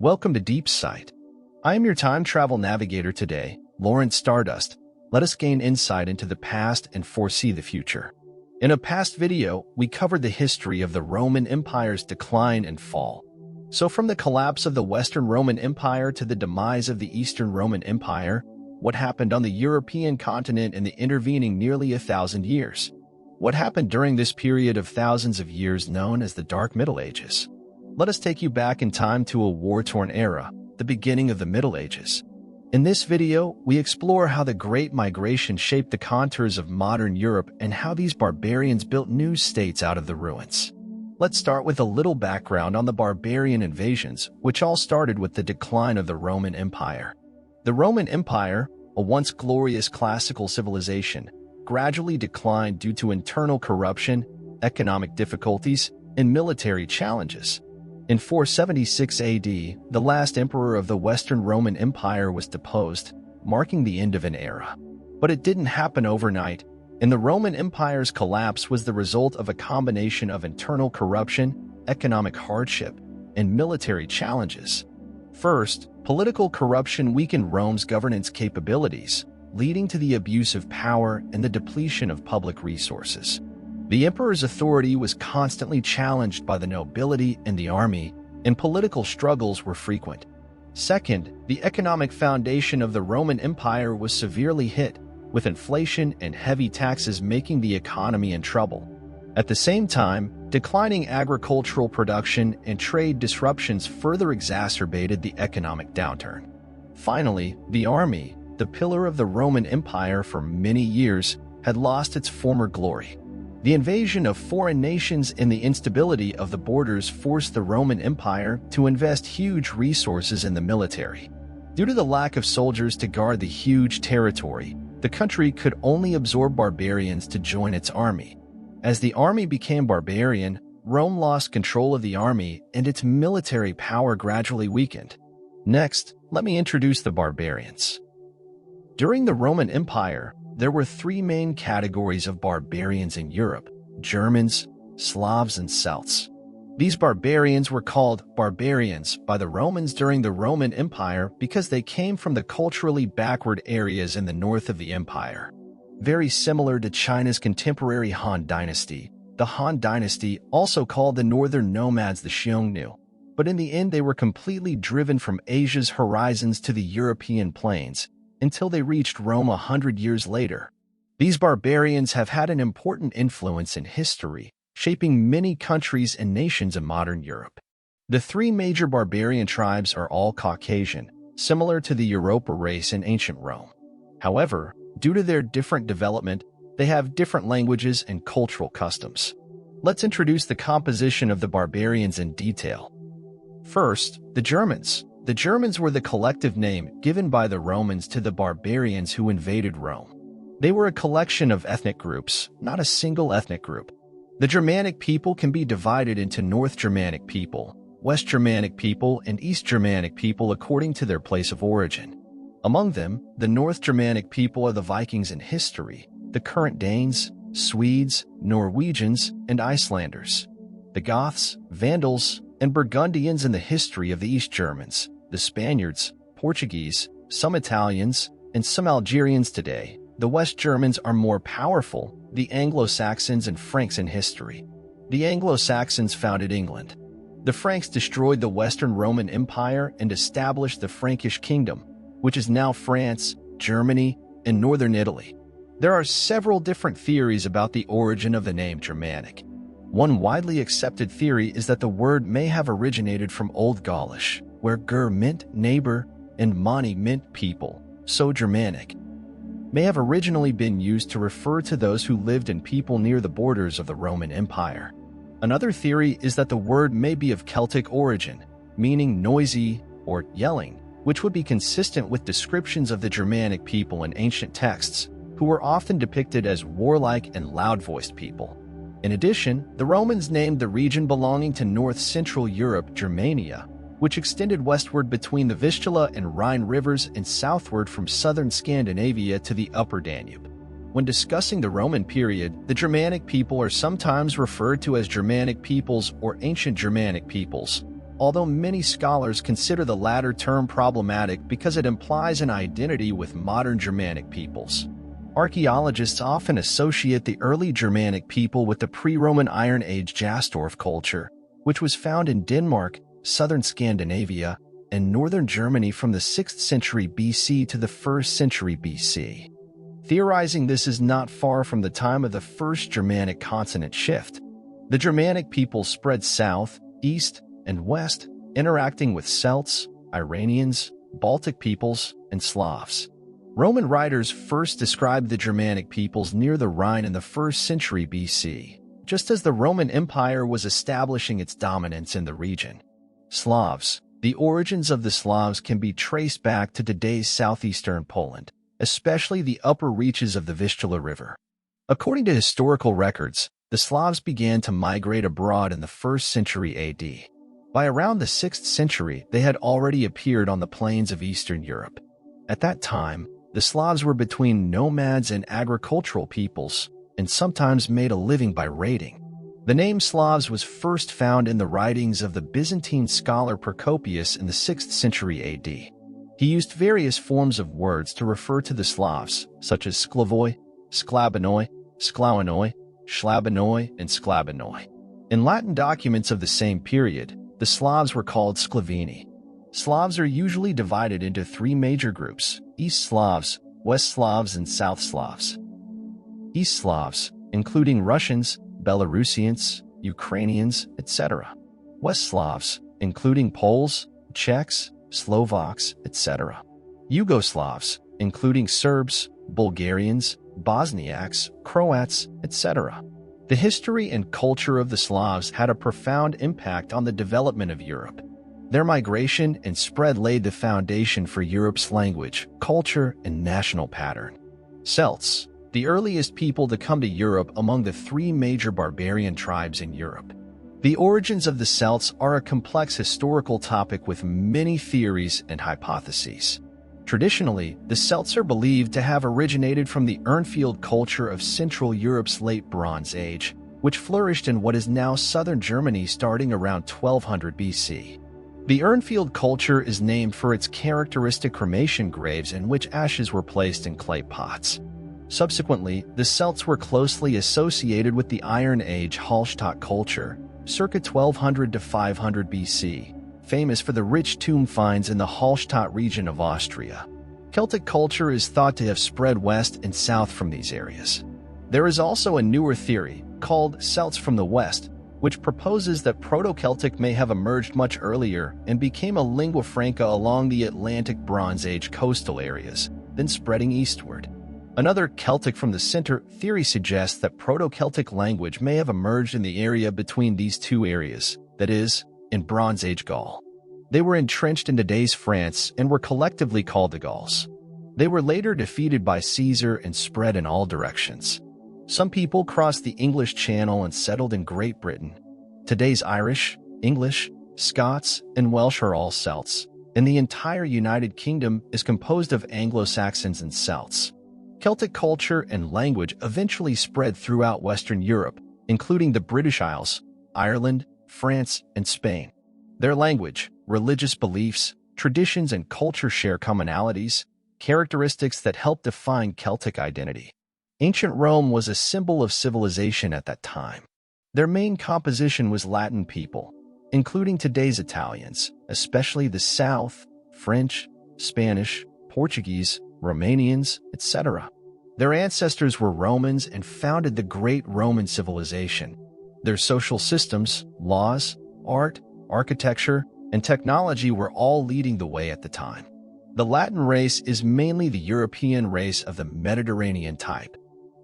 Welcome to Deep Sight. I am your time travel navigator today, Lawrence Stardust. Let us gain insight into the past and foresee the future. In a past video, we covered the history of the Roman Empire's decline and fall. So from the collapse of the Western Roman Empire to the demise of the Eastern Roman Empire, what happened on the European continent in the intervening nearly 1,000 years? What happened during this period of thousands of years known as the Dark Middle Ages? Let us take you back in time to a war-torn era, the beginning of the Middle Ages. In this video, we explore how the Great Migration shaped the contours of modern Europe and how these barbarians built new states out of the ruins. Let's start with a little background on the barbarian invasions, which all started with the decline of the Roman Empire. The Roman Empire, a once glorious classical civilization, gradually declined due to internal corruption, economic difficulties, and military challenges. In 476 AD, the last emperor of the Western Roman Empire was deposed, marking the end of an era. But it didn't happen overnight, and the Roman Empire's collapse was the result of a combination of internal corruption, economic hardship, and military challenges. First, political corruption weakened Rome's governance capabilities, leading to the abuse of power and the depletion of public resources. The emperor's authority was constantly challenged by the nobility and the army, and political struggles were frequent. Second, the economic foundation of the Roman Empire was severely hit, with inflation and heavy taxes making the economy in trouble. At the same time, declining agricultural production and trade disruptions further exacerbated the economic downturn. Finally, the army, the pillar of the Roman Empire for many years, had lost its former glory. The invasion of foreign nations and the instability of the borders forced the Roman Empire to invest huge resources in the military. Due to the lack of soldiers to guard the huge territory, the country could only absorb barbarians to join its army. As the army became barbarian, Rome lost control of the army and its military power gradually weakened. Next, let me introduce the barbarians. During the Roman Empire, there were three main categories of barbarians in Europe: Germans, Slavs, and Celts. These barbarians were called barbarians by the Romans during the Roman Empire because they came from the culturally backward areas in the north of the empire. Very similar to China's contemporary Han Dynasty, the Han Dynasty also called the northern nomads the Xiongnu, but in the end they were completely driven from Asia's horizons to the European plains, until they reached Rome 100 years later. These barbarians have had an important influence in history, shaping many countries and nations in modern Europe. The three major barbarian tribes are all Caucasian, similar to the Europa race in ancient Rome. However, due to their different development, they have different languages and cultural customs. Let's introduce the composition of the barbarians in detail. First, the Germans. The Germans were the collective name given by the Romans to the barbarians who invaded Rome. They were a collection of ethnic groups, not a single ethnic group. The Germanic people can be divided into North Germanic people, West Germanic people, and East Germanic people according to their place of origin. Among them, the North Germanic people are the Vikings in history, the current Danes, Swedes, Norwegians, and Icelanders. The Goths, Vandals, and Burgundians in the history of the East Germans, the Spaniards, Portuguese, some Italians, and some Algerians today. The West Germans are more powerful, the Anglo-Saxons and Franks in history. The Anglo-Saxons founded England. The Franks destroyed the Western Roman Empire and established the Frankish Kingdom, which is now France, Germany, and northern Italy. There are several different theories about the origin of the name Germanic. One widely accepted theory is that the word may have originated from Old Gaulish, where ger meant neighbor and mani meant people, so Germanic may have originally been used to refer to those who lived in people near the borders of the Roman Empire. Another theory is that the word may be of Celtic origin, meaning noisy or yelling, which would be consistent with descriptions of the Germanic people in ancient texts, who were often depicted as warlike and loud-voiced people. In addition, the Romans named the region belonging to north-central Europe Germania, which extended westward between the Vistula and Rhine rivers and southward from southern Scandinavia to the upper Danube. When discussing the Roman period, the Germanic people are sometimes referred to as Germanic peoples or ancient Germanic peoples, although many scholars consider the latter term problematic because it implies an identity with modern Germanic peoples. Archaeologists often associate the early Germanic people with the pre-Roman Iron Age Jastorf culture, which was found in Denmark, southern Scandinavia, and northern Germany from the 6th century BC to the 1st century BC. Theorizing this is not far from the time of the first Germanic consonant shift. The Germanic peoples spread south, east, and west, interacting with Celts, Iranians, Baltic peoples, and Slavs. Roman writers first described the Germanic peoples near the Rhine in the 1st century BC, just as the Roman Empire was establishing its dominance in the region. Slavs. The origins of the Slavs can be traced back to today's southeastern Poland, especially the upper reaches of the Vistula River. According to historical records, the Slavs began to migrate abroad in the 1st century AD. By around the 6th century, they had already appeared on the plains of Eastern Europe. At that time, the Slavs were between nomads and agricultural peoples, and sometimes made a living by raiding. The name Slavs was first found in the writings of the Byzantine scholar Procopius in the 6th century AD. He used various forms of words to refer to the Slavs, such as sklavoi, sklabanoi, sklawanoi, shlabanoi, and sklabanoi. In Latin documents of the same period, the Slavs were called Sclavini. Slavs are usually divided into 3 major groups: East Slavs, West Slavs, and South Slavs. East Slavs, including Russians, Belarusians, Ukrainians, etc. West Slavs, including Poles, Czechs, Slovaks, etc. Yugoslavs, including Serbs, Bulgarians, Bosniaks, Croats, etc. The history and culture of the Slavs had a profound impact on the development of Europe. Their migration and spread laid the foundation for Europe's language, culture, and national pattern. Celts, the earliest people to come to Europe among the 3 major barbarian tribes in Europe. The origins of the Celts are a complex historical topic with many theories and hypotheses. Traditionally, the Celts are believed to have originated from the Urnfield culture of Central Europe's Late Bronze Age, which flourished in what is now southern Germany starting around 1200 BC. The Urnfield culture is named for its characteristic cremation graves in which ashes were placed in clay pots. Subsequently, the Celts were closely associated with the Iron Age Hallstatt culture, circa 1200 to 500 BC, famous for the rich tomb finds in the Hallstatt region of Austria. Celtic culture is thought to have spread west and south from these areas. There is also a newer theory, called Celts from the West, which proposes that Proto-Celtic may have emerged much earlier and became a lingua franca along the Atlantic Bronze Age coastal areas, then spreading eastward. Another Celtic from the center theory suggests that Proto-Celtic language may have emerged in the area between these 2 areas, that is, in Bronze Age Gaul. They were entrenched in today's France and were collectively called the Gauls. They were later defeated by Caesar and spread in all directions. Some people crossed the English Channel and settled in Great Britain. Today's Irish, English, Scots, and Welsh are all Celts, and the entire United Kingdom is composed of Anglo-Saxons and Celts. Celtic culture and language eventually spread throughout Western Europe, including the British Isles, Ireland, France, and Spain. Their language, religious beliefs, traditions, and culture share commonalities, characteristics that help define Celtic identity. Ancient Rome was a symbol of civilization at that time. Their main composition was Latin people, including today's Italians, especially the South, French, Spanish, Portuguese, Romanians, etc. Their ancestors were Romans and founded the Great Roman civilization. Their social systems, laws, art, architecture, and technology were all leading the way at the time. The Latin race is mainly the European race of the Mediterranean type.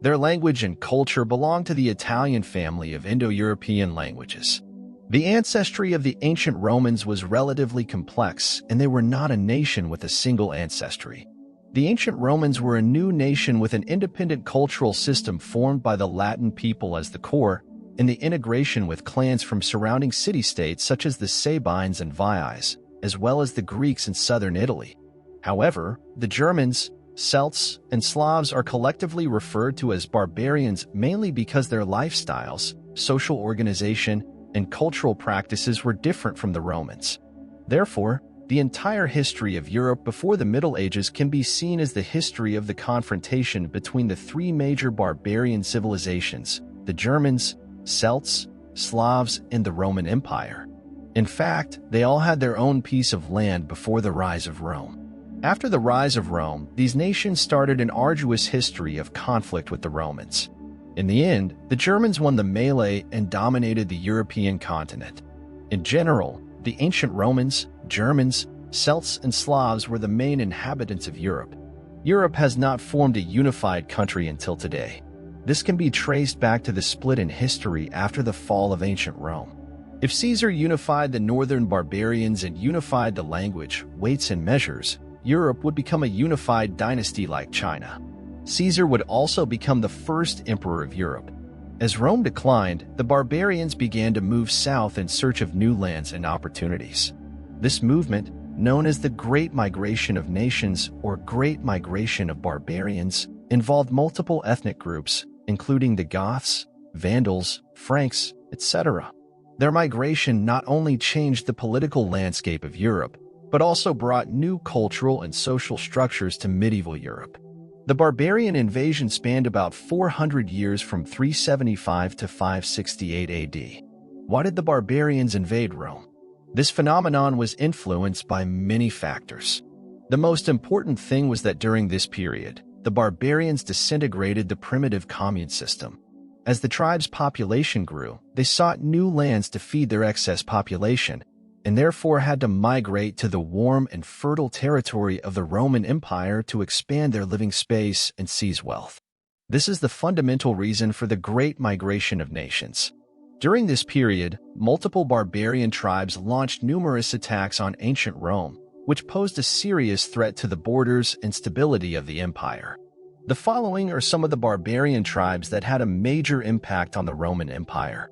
Their language and culture belong to the Italian family of Indo-European languages. The ancestry of the ancient Romans was relatively complex, and they were not a nation with a single ancestry. The ancient Romans were a new nation with an independent cultural system formed by the Latin people as the core, and the integration with clans from surrounding city-states such as the Sabines and Viais, as well as the Greeks in southern Italy. However, the Germans, Celts, and Slavs are collectively referred to as barbarians mainly because their lifestyles, social organization, and cultural practices were different from the Romans. Therefore, the entire history of Europe before the Middle Ages can be seen as the history of the confrontation between the three major barbarian civilizations: the Germans, Celts, Slavs, and the Roman Empire. In fact, they all had their own piece of land before the rise of Rome. After the rise of Rome, these nations started an arduous history of conflict with the Romans. In the end, the Germans won the melee and dominated the European continent. In general, the ancient Romans, Germans, Celts, and Slavs were the main inhabitants of Europe. Europe has not formed a unified country until today. This can be traced back to the split in history after the fall of ancient Rome. If Caesar unified the northern barbarians and unified the language, weights, and measures, Europe would become a unified dynasty like China. Caesar would also become the first emperor of Europe. As Rome declined, the barbarians began to move south in search of new lands and opportunities. This movement, known as the Great Migration of Nations or Great Migration of Barbarians, involved multiple ethnic groups, including the Goths, Vandals, Franks, etc. Their migration not only changed the political landscape of Europe, but also brought new cultural and social structures to medieval Europe. The barbarian invasion spanned about 400 years from 375 to 568 AD. Why did the barbarians invade Rome? This phenomenon was influenced by many factors. The most important thing was that during this period, the barbarians disintegrated the primitive commune system. As the tribe's population grew, they sought new lands to feed their excess population, and therefore had to migrate to the warm and fertile territory of the Roman Empire to expand their living space and seize wealth. This is the fundamental reason for the Great Migration of Nations. During this period, multiple barbarian tribes launched numerous attacks on ancient Rome, which posed a serious threat to the borders and stability of the empire. The following are some of the barbarian tribes that had a major impact on the Roman Empire.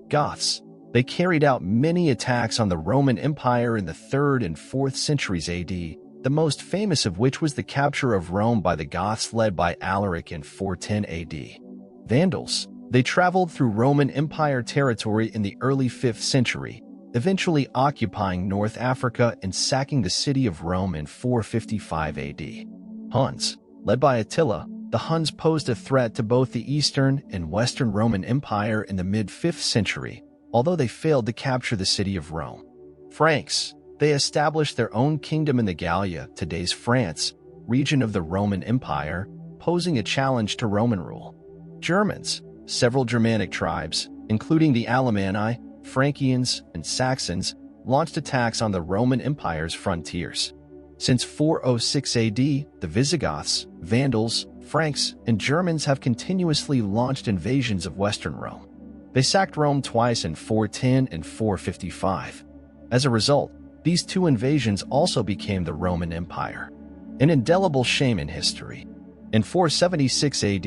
Goths. They carried out many attacks on the Roman Empire in the 3rd and 4th centuries AD, the most famous of which was the capture of Rome by the Goths led by Alaric in 410 AD. Vandals. They traveled through Roman Empire territory in the early 5th century, eventually occupying North Africa and sacking the city of Rome in 455 AD. Huns. Led by Attila, the Huns posed a threat to both the Eastern and Western Roman Empire in the mid-5th century, although they failed to capture the city of Rome. Franks. They established their own kingdom in the Gallia, today's France, region of the Roman Empire, posing a challenge to Roman rule. Germans. Several Germanic tribes, including the Alemanni, Frankians, and Saxons, launched attacks on the Roman Empire's frontiers. Since 406 AD, the Visigoths, Vandals, Franks, and Germans have continuously launched invasions of Western Rome. They sacked Rome twice in 410 and 455. As a result, these two invasions also became the Roman Empire, an indelible shame in history. In 476 AD,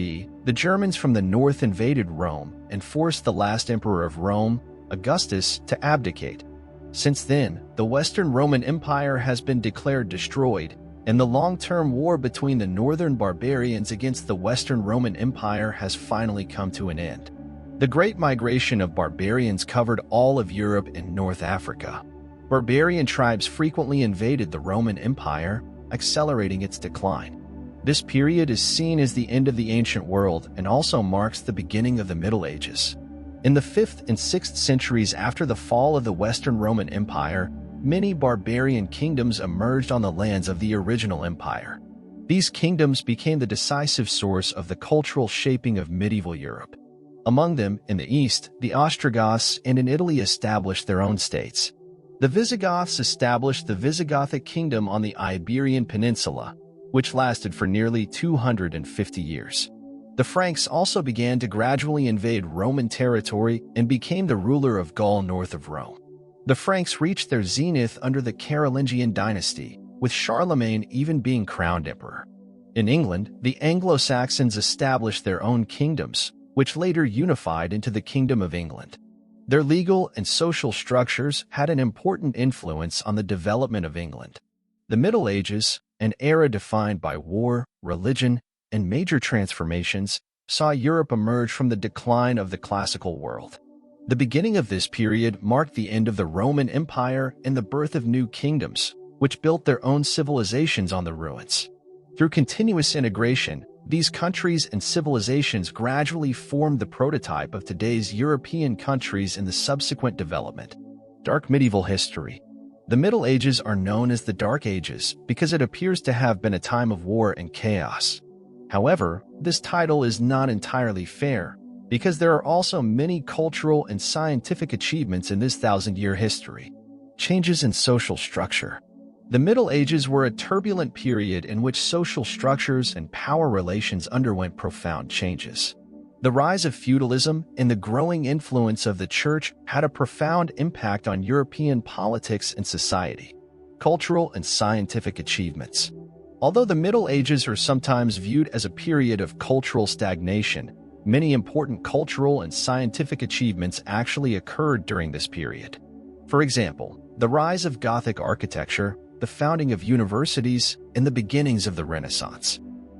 the Germans from the north invaded Rome and forced the last emperor of Rome, Augustus, to abdicate. Since then, the Western Roman Empire has been declared destroyed, and the long-term war between the northern barbarians against the Western Roman Empire has finally come to an end. The Great Migration of barbarians covered all of Europe and North Africa. Barbarian tribes frequently invaded the Roman Empire, accelerating its decline. This period is seen as the end of the ancient world and also marks the beginning of the Middle Ages. In the 5th and 6th centuries after the fall of the Western Roman Empire, many barbarian kingdoms emerged on the lands of the original empire. These kingdoms became the decisive source of the cultural shaping of medieval Europe. Among them, in the east, the Ostrogoths and in Italy established their own states. The Visigoths established the Visigothic kingdom on the Iberian Peninsula, which lasted for nearly 250 years. The Franks also began to gradually invade Roman territory and became the ruler of Gaul north of Rome. The Franks reached their zenith under the Carolingian dynasty, with Charlemagne even being crowned emperor. In England, the Anglo-Saxons established their own kingdoms, which later unified into the Kingdom of England. Their legal and social structures had an important influence on the development of England. The Middle Ages, an era defined by war, religion, and major transformations, saw Europe emerge from the decline of the classical world. The beginning of this period marked the end of the Roman Empire and the birth of new kingdoms, which built their own civilizations on the ruins. Through continuous integration, these countries and civilizations gradually formed the prototype of today's European countries in the subsequent development. Dark medieval history. The Middle Ages are known as the Dark Ages because it appears to have been a time of war and chaos. However, this title is not entirely fair, because there are also many cultural and scientific achievements in this thousand-year history. Changes in social structure. The Middle Ages were a turbulent period in which social structures and power relations underwent profound changes. The rise of feudalism and the growing influence of the Church had a profound impact on European politics and society. Cultural and scientific achievements. Although the Middle Ages are sometimes viewed as a period of cultural stagnation, many important cultural and scientific achievements actually occurred during this period. For example, the rise of Gothic architecture, the founding of universities, and the beginnings of the Renaissance.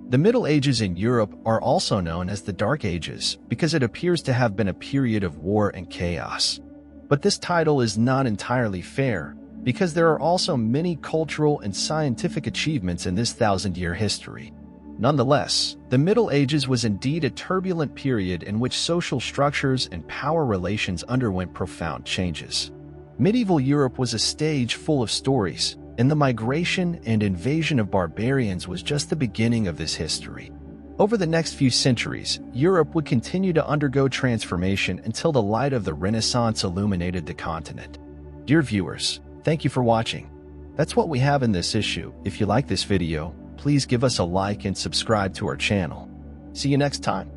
The Middle Ages in Europe are also known as the Dark Ages because it appears to have been a period of war and chaos. But this title is not entirely fair because there are also many cultural and scientific achievements in this thousand-year history. Nonetheless, the Middle Ages was indeed a turbulent period in which social structures and power relations underwent profound changes. Medieval Europe was a stage full of stories, and the migration and invasion of barbarians was just the beginning of this history. Over the next few centuries, Europe would continue to undergo transformation until the light of the Renaissance illuminated the continent. Dear viewers, thank you for watching. That's what we have in this issue. If you like this video, please give us a like and subscribe to our channel. See you next time.